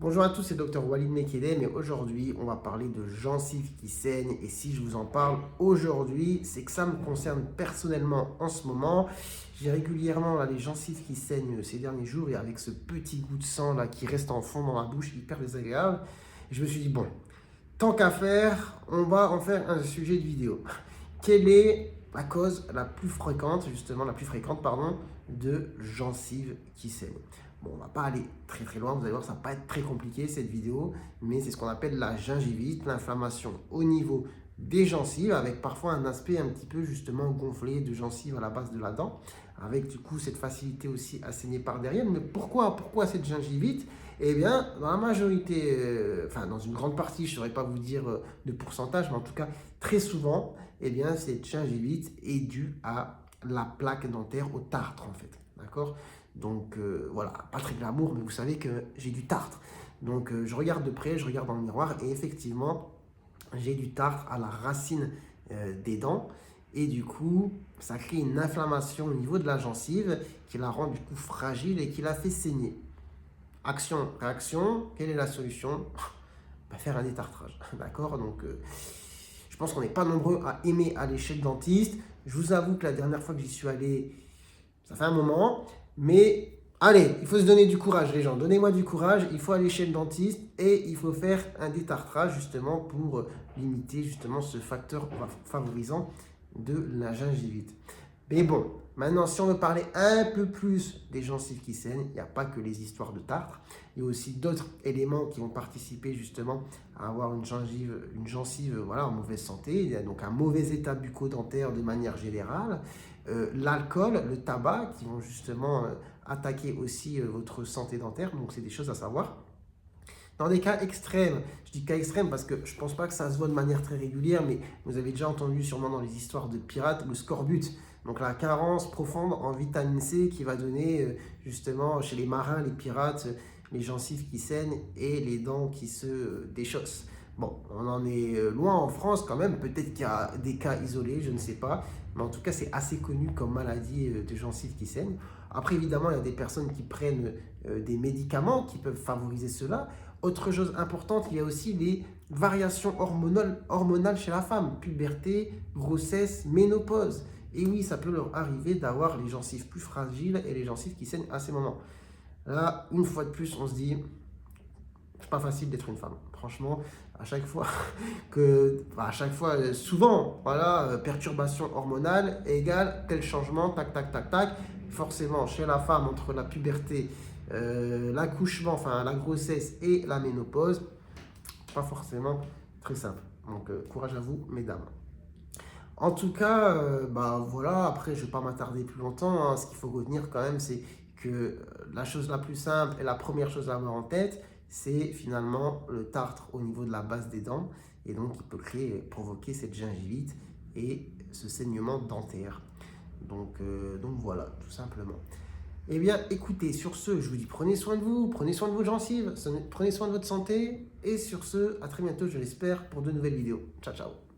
Bonjour à tous, c'est Dr Walid Mekedem et aujourd'hui on va parler de gencives qui saignent. Et si je vous en parle aujourd'hui, c'est que ça me concerne personnellement en ce moment. J'ai régulièrement là, les gencives qui saignent ces derniers jours et avec ce petit goût de sang là qui reste en fond dans la bouche, hyper désagréable. Je me suis dit bon, tant qu'à faire, on va en faire un sujet de vidéo. Quelle est la cause la plus fréquente, justement la plus fréquente, pardon, de gencives qui saignent? Bon, on va pas aller très très loin, vous allez voir, ça va pas être très compliqué cette vidéo, mais c'est ce qu'on appelle la gingivite, l'inflammation au niveau des gencives, avec parfois un aspect un petit peu justement gonflé de gencives à la base de la dent, avec du coup cette facilité aussi à saigner par derrière. Mais pourquoi cette gingivite? Eh bien, dans la majorité, enfin dans une grande partie, je ne saurais pas vous dire de pourcentage, mais en tout cas très souvent, eh bien cette gingivite est due à la plaque dentaire, au tartre en fait, d'accord? Donc voilà, pas très glamour, mais vous savez que j'ai du tartre. Donc je regarde de près, je regarde dans le miroir et effectivement, j'ai du tartre à la racine des dents. Et du coup, ça crée une inflammation au niveau de la gencive qui la rend du coup fragile et qui la fait saigner. Action, réaction, quelle est la solution? Faire un détartrage, d'accord? Donc je pense qu'on n'est pas nombreux à aimer aller chez le dentiste. Je vous avoue que la dernière fois que j'y suis allé, ça fait un moment, mais allez, il faut se donner du courage, les gens. Donnez-moi du courage. Il faut aller chez le dentiste et il faut faire un détartrage justement pour limiter justement ce facteur favorisant de la gingivite. Mais bon, maintenant, si on veut parler un peu plus des gencives qui saignent, il n'y a pas que les histoires de tartre. Il y a aussi d'autres éléments qui vont participer justement à avoir une gencive voilà, en mauvaise santé. Il y a donc un mauvais état bucco-dentaire de manière générale. L'alcool, le tabac qui vont justement attaquer aussi votre santé dentaire. Donc, c'est des choses à savoir. Dans des cas extrêmes, je dis cas extrêmes parce que je ne pense pas que ça se voit de manière très régulière, mais vous avez déjà entendu sûrement dans les histoires de pirates le scorbut, donc la carence profonde en vitamine C qui va donner justement chez les marins, les pirates, les gencives qui saignent et les dents qui se déchaussent. Bon, on en est loin en France quand même, peut-être qu'il y a des cas isolés, je ne sais pas, mais en tout cas c'est assez connu comme maladie de gencives qui saignent. Après évidemment il y a des personnes qui prennent des médicaments qui peuvent favoriser cela. Autre chose importante, il y a aussi les variations hormonales chez la femme, puberté, grossesse, ménopause. Et oui, ça peut leur arriver d'avoir les gencives plus fragiles et les gencives qui saignent à ces moments. Là, une fois de plus, on se dit, c'est pas facile d'être une femme. Franchement, à chaque fois souvent, voilà, perturbation hormonale égale tel changement, tac, tac, tac, tac. Forcément, chez la femme, entre la puberté, l'accouchement, enfin la grossesse et la ménopause, pas forcément très simple. Donc, courage à vous, mesdames. En tout cas, bah voilà, après je ne vais pas m'attarder plus longtemps, hein. Ce qu'il faut retenir quand même, c'est que la chose la plus simple et la première chose à avoir en tête, c'est finalement le tartre au niveau de la base des dents. Et donc, il peut provoquer cette gingivite et ce saignement dentaire. Donc voilà, tout simplement. Eh bien, écoutez, sur ce, je vous dis prenez soin de vous, prenez soin de vos gencives, prenez soin de votre santé. Et sur ce, à très bientôt, je l'espère, pour de nouvelles vidéos. Ciao, ciao.